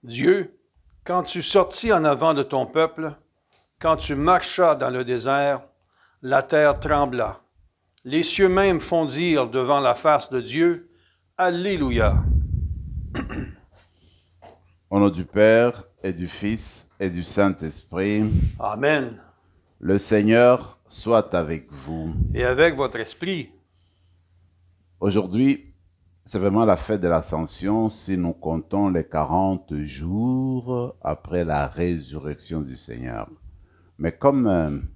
Dieu, quand tu sortis en avant de ton peuple, quand tu marchas dans le désert, la terre trembla. Les cieux même fondirent devant la face de Dieu. Alléluia. Au nom du Père et du Fils et du Saint-Esprit, Amen. le Seigneur soit avec vous. Et avec votre esprit. Aujourd'hui, c'est vraiment la fête de l'Ascension si nous comptons les 40 jours après la résurrection du Seigneur. Mais comme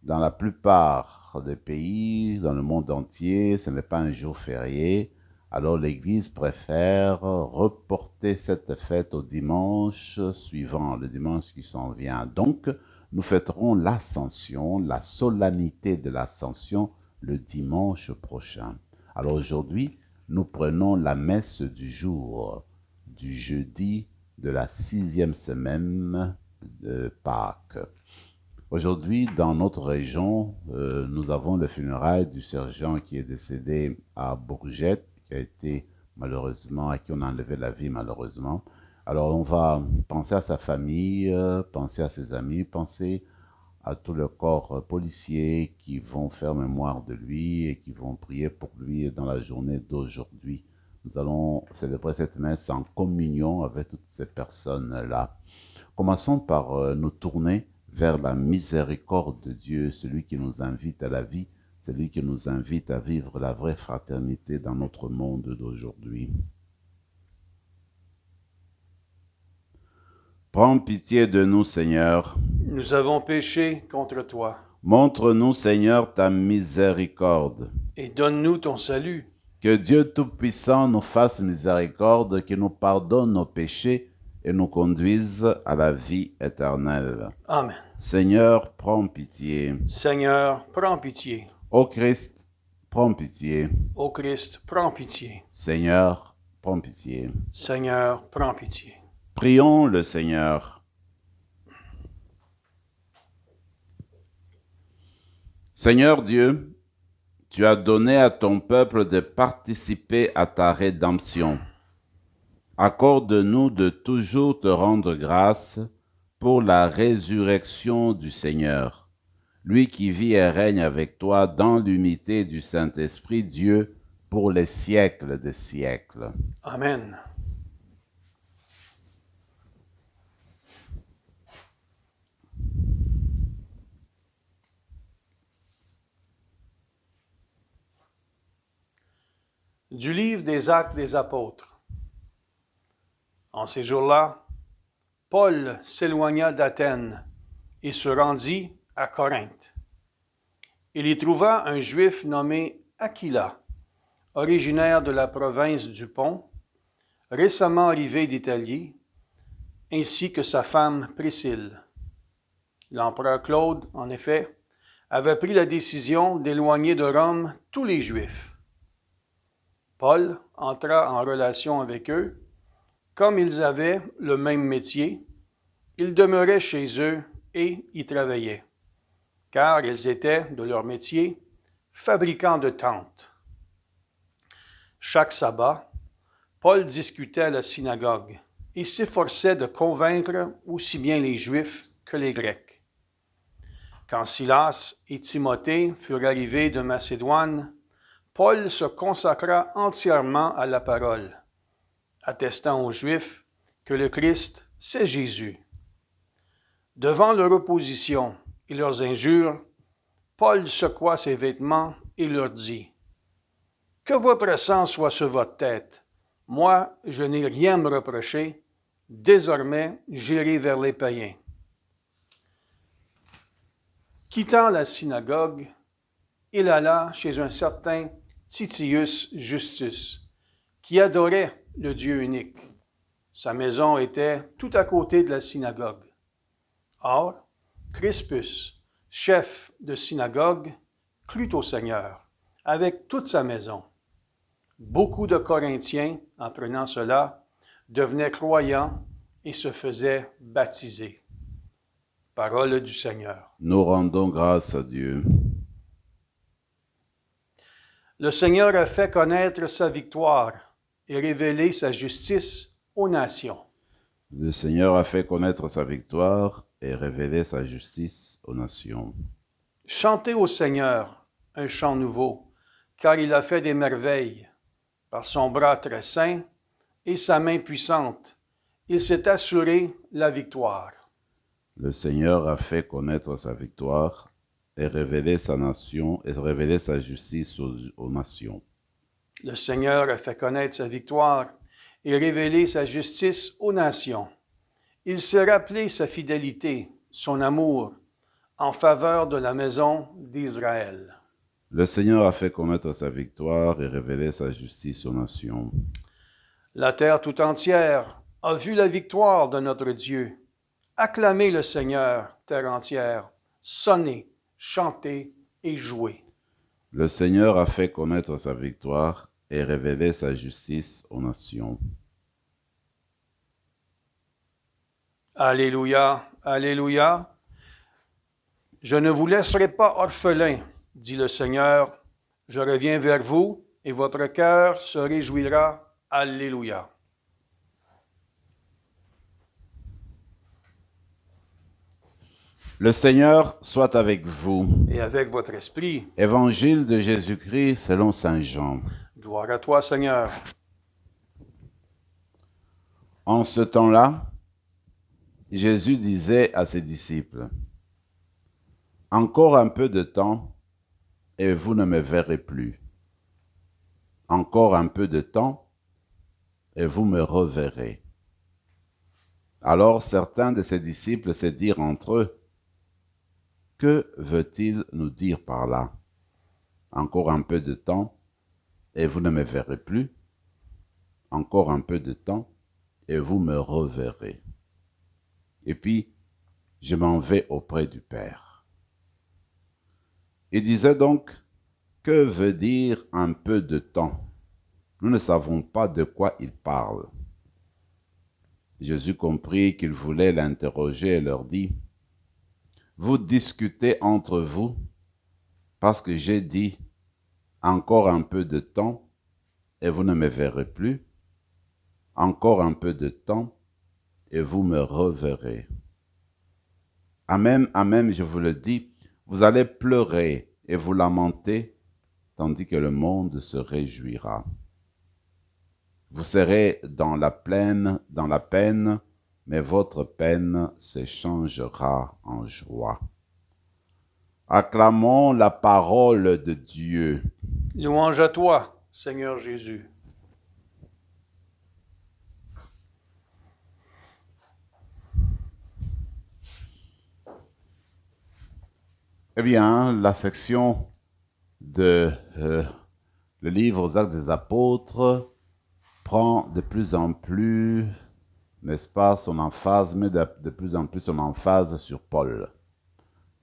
dans la plupart des pays, dans le monde entier, ce n'est pas un jour férié, alors l'Église préfère reporter cette fête au dimanche suivant, le dimanche qui s'en vient. Donc, nous fêterons l'Ascension, la solennité de l'Ascension, le dimanche prochain. Alors aujourd'hui, nous prenons la messe du jour, du jeudi de la 6e semaine de Pâques. Aujourd'hui, dans notre région, nous avons le funérail du sergent qui est décédé à Bourgette, qui a été malheureusement, à qui on a enlevé la vie malheureusement. Alors on va penser à sa famille, penser à ses amis, penser à tout le corps policier qui vont faire mémoire de lui et qui vont prier pour lui dans la journée d'aujourd'hui. Nous allons célébrer cette messe en communion avec toutes ces personnes-là. Commençons par nous tourner vers la miséricorde de Dieu, celui qui nous invite à la vie, celui qui nous invite à vivre la vraie fraternité dans notre monde d'aujourd'hui. Prends pitié de nous, Seigneur. Nous avons péché contre toi. Montre-nous, Seigneur, ta miséricorde. Et donne-nous ton salut. Que Dieu Tout-Puissant nous fasse miséricorde, qu'il nous pardonne nos péchés et nous conduise à la vie éternelle. Amen. Seigneur, prends pitié. Seigneur, prends pitié. Ô Christ, prends pitié. Ô Christ, prends pitié. Seigneur, prends pitié. Seigneur, prends pitié. Prions le Seigneur. Seigneur Dieu, tu as donné à ton peuple de participer à ta rédemption. Accorde-nous de toujours te rendre grâce pour la résurrection du Seigneur, lui qui vit et règne avec toi dans l'unité du Saint-Esprit, Dieu, pour les siècles des siècles. Amen. Du livre des Actes des Apôtres. En ces jours-là, Paul s'éloigna d'Athènes et se rendit à Corinthe. Il y trouva un Juif nommé Aquila, originaire de la province du Pont, récemment arrivé d'Italie, ainsi que sa femme Priscille. L'empereur Claude, en effet, avait pris la décision d'éloigner de Rome tous les Juifs. Paul entra en relation avec eux. Comme ils avaient le même métier, il demeurait chez eux et y travaillait, car ils étaient, de leur métier, fabricants de tentes. Chaque sabbat, Paul discutait à la synagogue et s'efforçait de convaincre aussi bien les Juifs que les Grecs. Quand Silas et Timothée furent arrivés de Macédoine, Paul se consacra entièrement à la parole, attestant aux Juifs que le Christ, c'est Jésus. Devant leur opposition et leurs injures, Paul secoua ses vêtements et leur dit : « Que votre sang soit sur votre tête. Moi, je n'ai rien à me reprocher. Désormais, j'irai vers les païens. » Quittant la synagogue, il alla chez un certain Titius Justus, qui adorait le Dieu unique. Sa maison était tout à côté de la synagogue. Or, Crispus, chef de synagogue, crut au Seigneur, avec toute sa maison. Beaucoup de Corinthiens, en apprenant cela, devenaient croyants et se faisaient baptiser. Parole du Seigneur. Nous rendons grâce à Dieu. Le Seigneur a fait connaître sa victoire et révélé sa justice aux nations. Le Seigneur a fait connaître sa victoire et révélé sa justice aux nations. Chantez au Seigneur un chant nouveau, car il a fait des merveilles. Par son bras très saint et sa main puissante, il s'est assuré la victoire. Le Seigneur a fait connaître sa victoire et révélé sa nation et révélé sa justice aux nations. Le Seigneur a fait connaître sa victoire et révélé sa justice aux nations. Il s'est rappelé sa fidélité, son amour, en faveur de la maison d'Israël. Le Seigneur a fait connaître sa victoire et révélé sa justice aux nations. La terre tout entière a vu la victoire de notre Dieu. Acclamez le Seigneur, terre entière. Sonnez, chantez et jouez. Le Seigneur a fait connaître sa victoire et révélé sa justice aux nations. Alléluia, Alléluia. Je ne vous laisserai pas orphelin, dit le Seigneur. Je reviens vers vous et votre cœur se réjouira. Alléluia. Le Seigneur soit avec vous. Et avec votre esprit. Évangile de Jésus-Christ selon saint Jean. Gloire à toi, Seigneur. En ce temps-là, Jésus disait à ses disciples, « Encore un peu de temps, et vous ne me verrez plus. Encore un peu de temps, et vous me reverrez. » Alors certains de ses disciples se dirent entre eux, « Que veut-il nous dire par là? Encore un peu de temps, et vous ne me verrez plus. Encore un peu de temps, et vous me reverrez. Et puis, je m'en vais auprès du Père. » Il disait donc, que veut dire un peu de temps? Nous ne savons pas de quoi il parle. Jésus comprit qu'ils voulaient l'interroger et leur dit, « Vous discutez entre vous parce que j'ai dit, encore un peu de temps et vous ne me verrez plus. Encore un peu de temps et vous me reverrez. Amen, amen, je vous le dis, vous allez pleurer et vous lamenter, tandis que le monde se réjouira. Vous serez dans la peine, mais votre peine s'échangera en joie. Acclamons la parole de Dieu. Louange à toi, Seigneur Jésus. Eh bien, la section de le livre aux Actes des Apôtres prend de plus en plus, n'est-ce pas, son emphase, mais de plus en plus son emphase sur Paul.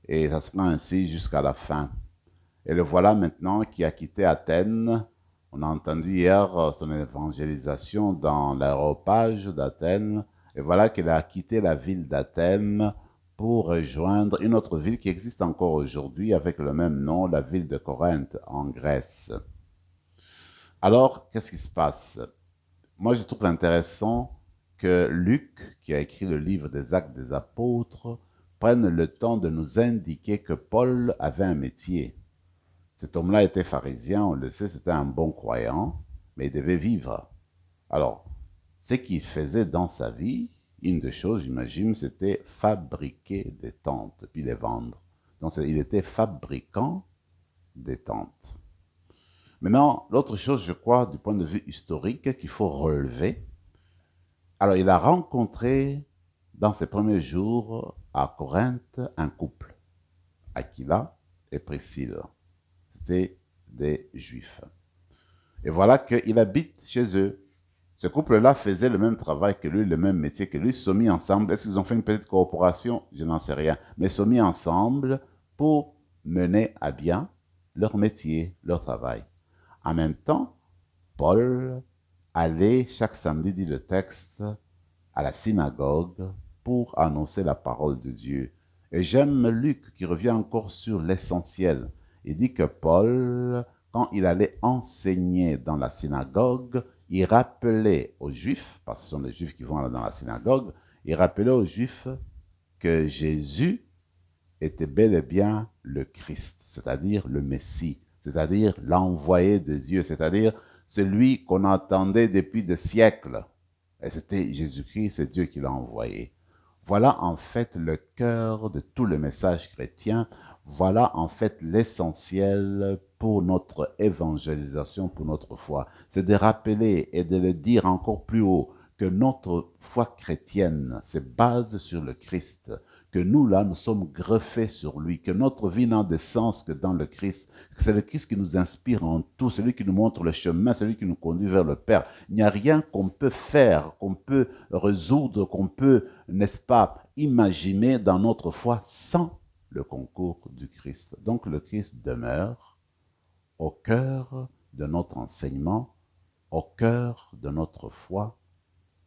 Et ça sera ainsi jusqu'à la fin. Et le voilà maintenant qui a quitté Athènes. On a entendu hier son évangélisation dans l'aéropage d'Athènes. Et voilà qu'il a quitté la ville d'Athènes pour rejoindre une autre ville qui existe encore aujourd'hui avec le même nom, la ville de Corinthe, en Grèce. Alors, qu'est-ce qui se passe? Moi, je trouve intéressant que Luc, qui a écrit le livre des Actes des Apôtres, prenne le temps de nous indiquer que Paul avait un métier. Cet homme-là était pharisien, on le sait, c'était un bon croyant, mais il devait vivre. Alors, ce qu'il faisait dans sa vie, une des choses, j'imagine, c'était fabriquer des tentes, puis les vendre. Donc, il était fabricant des tentes. Maintenant, l'autre chose, je crois, du point de vue historique, qu'il faut relever, alors il a rencontré, dans ses premiers jours, à Corinthe, un couple, Aquila et Priscille. C'est des Juifs. Et voilà qu'il habite chez eux. Ce couple-là faisait le même travail que lui, le même métier que lui, se sont mis ensemble. Est-ce qu'ils ont fait une petite coopération? Je n'en sais rien. Mais se sont mis ensemble pour mener à bien leur métier, leur travail. En même temps, Paul allait chaque samedi, dit le texte, à la synagogue pour annoncer la parole de Dieu. Et j'aime Luc qui revient encore sur l'essentiel. Il dit que Paul, quand il allait enseigner dans la synagogue, il rappelait aux Juifs, parce que ce sont les Juifs qui vont dans la synagogue, il rappelait aux Juifs que Jésus était bel et bien le Christ, c'est-à-dire le Messie, c'est-à-dire l'envoyé de Dieu, c'est-à-dire celui qu'on attendait depuis des siècles. Et c'était Jésus-Christ, c'est Dieu qui l'a envoyé. Voilà en fait le cœur de tout le message chrétien. Voilà en fait l'essentiel pour notre évangélisation, pour notre foi. C'est de rappeler et de le dire encore plus haut que notre foi chrétienne se base sur le Christ, que nous, là, nous sommes greffés sur lui, que notre vie n'a de sens que dans le Christ. C'est le Christ qui nous inspire en tout, celui qui nous montre le chemin, celui qui nous conduit vers le Père. Il n'y a rien qu'on peut faire, qu'on peut résoudre, qu'on peut, n'est-ce pas, imaginer dans notre foi sans le concours du Christ. Donc le Christ demeure au cœur de notre enseignement, au cœur de notre foi,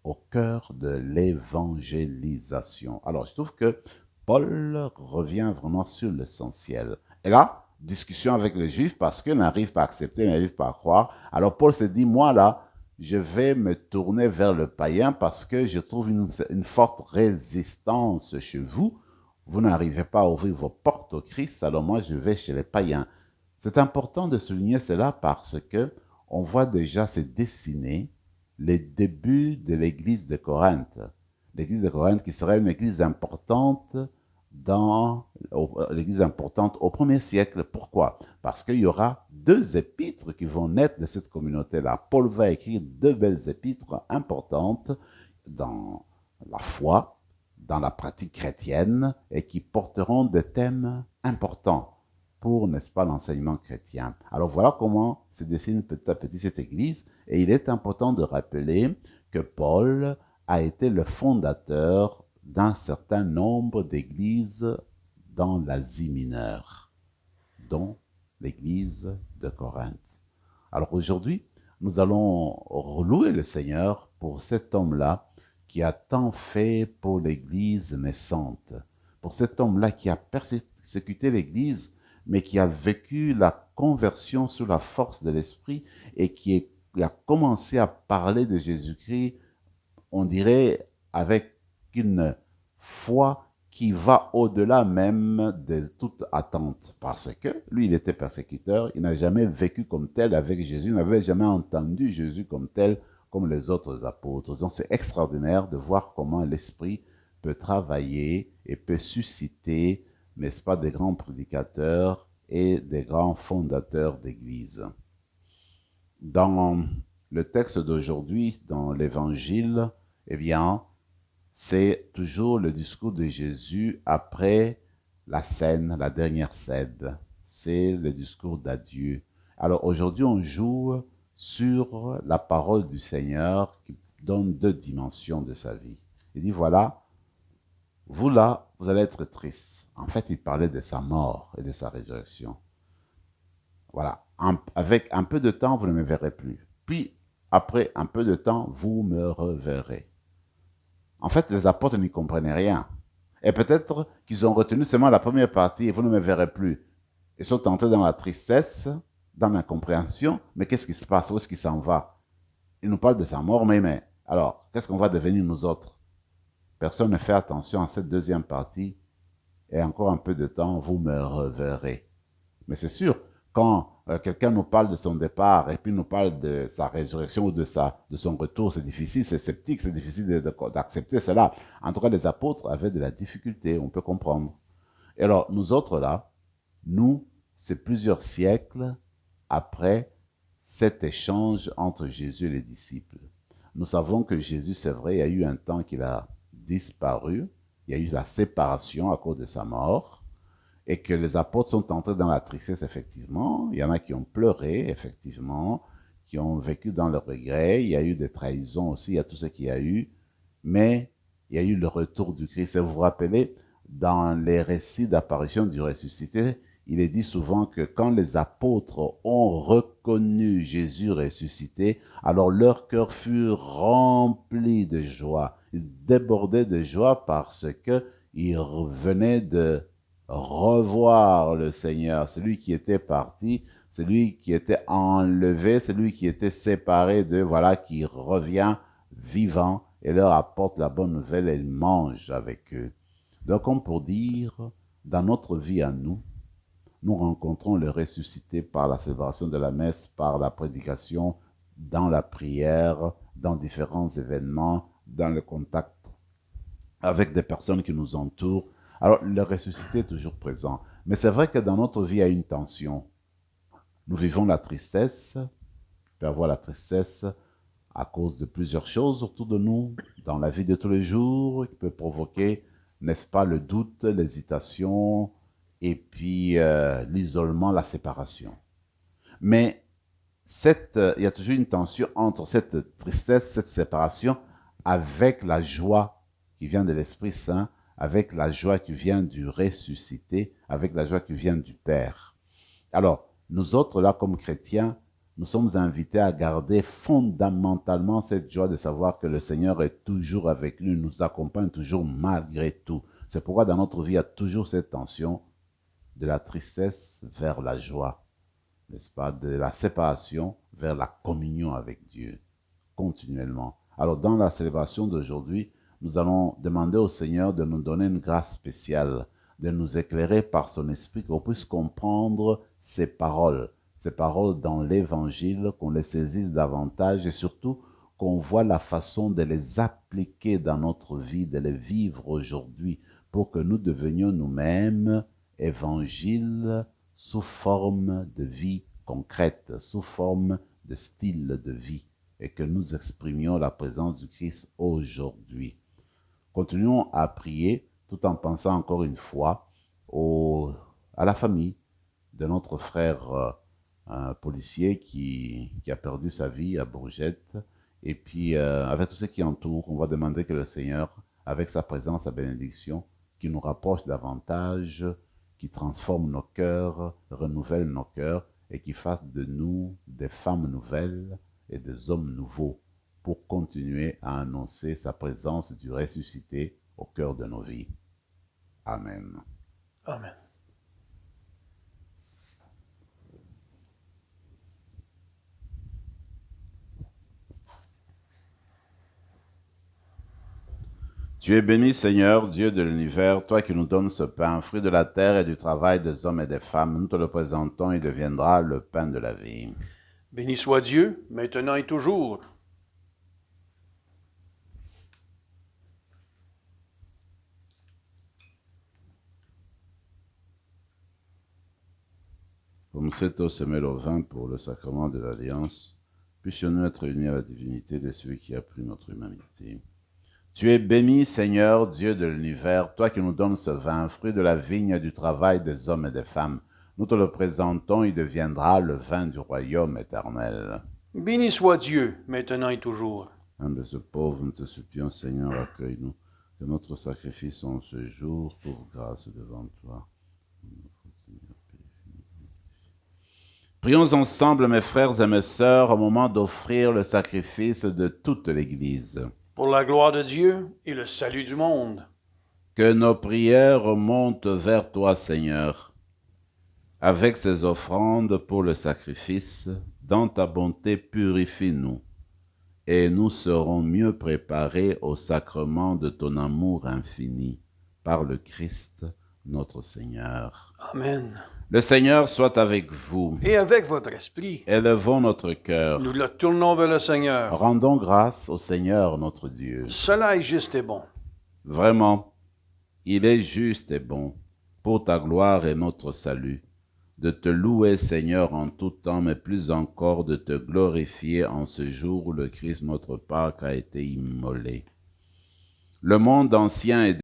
au cœur de l'évangélisation. Alors, je trouve que Paul revient vraiment sur l'essentiel. Et là, discussion avec les Juifs parce qu'ils n'arrivent pas à accepter, ils n'arrivent pas à croire. Alors, Paul se dit, moi là, je vais me tourner vers le païen parce que je trouve une forte résistance chez vous. Vous n'arrivez pas à ouvrir vos portes au Christ, alors moi, je vais chez les païens. C'est important de souligner cela parce que on voit déjà se dessiner les débuts de l'église de Corinthe. L'église de Corinthe qui serait une église importante l'église importante au premier siècle. Pourquoi? Parce qu'il y aura deux épîtres qui vont naître de cette communauté-là. Paul va écrire deux belles épîtres importantes dans la foi, dans la pratique chrétienne et qui porteront des thèmes importants pour, n'est-ce pas, l'enseignement chrétien. Alors voilà comment se dessine petit à petit cette église. Et il est important de rappeler que Paul a été le fondateur d'un certain nombre d'églises dans l'Asie mineure, dont l'église de Corinthe. Alors aujourd'hui, nous allons louer le Seigneur pour cet homme-là qui a tant fait pour l'église naissante, pour cet homme-là qui a persécuté l'église, mais qui a vécu la conversion sous la force de l'Esprit et qui a commencé à parler de Jésus-Christ, on dirait, avec une foi qui va au-delà même de toute attente. Parce que lui, il était persécuteur, il n'a jamais vécu comme tel avec Jésus, il n'avait jamais entendu Jésus comme tel, comme les autres apôtres. Donc c'est extraordinaire de voir comment l'Esprit peut travailler et peut susciter, n'est-ce pas, des grands prédicateurs et des grands fondateurs d'Église. Dans le texte d'aujourd'hui, dans l'Évangile, eh bien, c'est toujours le discours de Jésus après la scène, la dernière scène. C'est le discours d'adieu. Alors aujourd'hui, on joue sur la parole du Seigneur qui donne deux dimensions de sa vie. Il dit, voilà, vous là, vous allez être tristes. En fait, il parlait de sa mort et de sa résurrection. Voilà, avec un peu de temps, vous ne me verrez plus. Puis, après un peu de temps, vous me reverrez. En fait, les apôtres n'y comprenaient rien. Et peut-être qu'ils ont retenu seulement la première partie et vous ne me verrez plus. Ils sont entrés dans la tristesse, dans l'incompréhension. Mais qu'est-ce qui se passe? Où est-ce qu'il s'en va? Il nous parle de sa mort, mais alors, qu'est-ce qu'on va devenir nous autres? Personne ne fait attention à cette deuxième partie. Et encore un peu de temps, vous me reverrez. Mais c'est sûr, quand quelqu'un nous parle de son départ et puis nous parle de sa résurrection ou de son retour, c'est difficile, c'est sceptique, c'est difficile d'accepter cela. En tout cas, les apôtres avaient de la difficulté, on peut comprendre. Et alors, nous autres là, nous, c'est plusieurs siècles après cet échange entre Jésus et les disciples. Nous savons que Jésus, c'est vrai, il y a eu un temps qu'il a disparu, il y a eu la séparation à cause de sa mort, et que les apôtres sont entrés dans la tristesse, effectivement. Il y en a qui ont pleuré, effectivement, qui ont vécu dans le regret. Il y a eu des trahisons aussi, il y a tout ce qu'il y a eu. Mais il y a eu le retour du Christ. Et vous vous rappelez, dans les récits d'apparition du ressuscité, il est dit souvent que quand les apôtres ont reconnu Jésus ressuscité, alors leur cœur fut rempli de joie. Ils débordaient de joie parce qu'ils venaient de revoir le Seigneur, celui qui était parti, c'est lui qui était enlevé, c'est lui qui était séparé d'eux, voilà, qui revient vivant et leur apporte la bonne nouvelle et il mange avec eux. Donc, comme pour dire, dans notre vie à nous, nous rencontrons le ressuscité par la célébration de la messe, par la prédication, dans la prière, dans différents événements, dans le contact avec des personnes qui nous entourent. Alors, le ressuscité est toujours présent. Mais c'est vrai que dans notre vie, il y a une tension. Nous vivons la tristesse. Il peut y avoir la tristesse à cause de plusieurs choses autour de nous, dans la vie de tous les jours, qui peut provoquer, n'est-ce pas, le doute, l'hésitation, et puis l'isolement, la séparation. Mais il y a toujours une tension entre cette tristesse, cette séparation, avec la joie qui vient de l'Esprit Saint, avec la joie qui vient du ressuscité, avec la joie qui vient du Père. Alors, nous autres, là, comme chrétiens, nous sommes invités à garder fondamentalement cette joie de savoir que le Seigneur est toujours avec nous, nous accompagne toujours malgré tout. C'est pourquoi dans notre vie, il y a toujours cette tension de la tristesse vers la joie, n'est-ce pas, de la séparation vers la communion avec Dieu, continuellement. Alors, dans la célébration d'aujourd'hui, nous allons demander au Seigneur de nous donner une grâce spéciale, de nous éclairer par son esprit, qu'on puisse comprendre ses paroles dans l'Évangile, qu'on les saisisse davantage et surtout qu'on voit la façon de les appliquer dans notre vie, de les vivre aujourd'hui, pour que nous devenions nous-mêmes Évangile sous forme de vie concrète, sous forme de style de vie, et que nous exprimions la présence du Christ aujourd'hui. Continuons à prier tout en pensant encore une fois à la famille de notre frère policier qui a perdu sa vie à Bourgette. Et puis, avec tous ceux qui entourent, on va demander que le Seigneur, avec sa présence, sa bénédiction, qui nous rapproche davantage, qui transforme nos cœurs, renouvelle nos cœurs et qui fasse de nous des femmes nouvelles et des hommes nouveaux pour continuer à annoncer sa présence du ressuscité au cœur de nos vies. Amen. Amen. Tu es béni, Seigneur, Dieu de l'univers, toi qui nous donnes ce pain, fruit de la terre et du travail des hommes et des femmes. Nous te le présentons, il deviendra le pain de la vie. Béni soit Dieu, maintenant et toujours. Comme cette eau se mêle au vin pour le sacrement de l'Alliance, puissions-nous être unis à la divinité de celui qui a pris notre humanité. Tu es béni, Seigneur, Dieu de l'univers, toi qui nous donnes ce vin, fruit de la vigne du travail des hommes et des femmes. Nous te le présentons, il deviendra le vin du royaume éternel. Béni soit Dieu, maintenant et toujours. Un de ce pauvre, nous te supplions, Seigneur, accueille-nous, que notre sacrifice en ce jour trouve grâce devant toi. Prions ensemble, mes frères et mes sœurs, au moment d'offrir le sacrifice de toute l'Église. Pour la gloire de Dieu et le salut du monde. Que nos prières montent vers toi, Seigneur. Avec ces offrandes pour le sacrifice, dans ta bonté, purifie-nous, et nous serons mieux préparés au sacrement de ton amour infini, par le Christ, notre Seigneur. Amen. Le Seigneur soit avec vous. Et avec votre esprit, Élevons notre cœur. nous le tournons vers le Seigneur. Rendons grâce au Seigneur notre Dieu. Cela est juste et bon. Vraiment, il est juste et bon, pour ta gloire et notre salut, de te louer, Seigneur, en tout temps, mais plus encore de te glorifier en ce jour où le Christ, notre Pâque, a été immolé. Le monde ancien est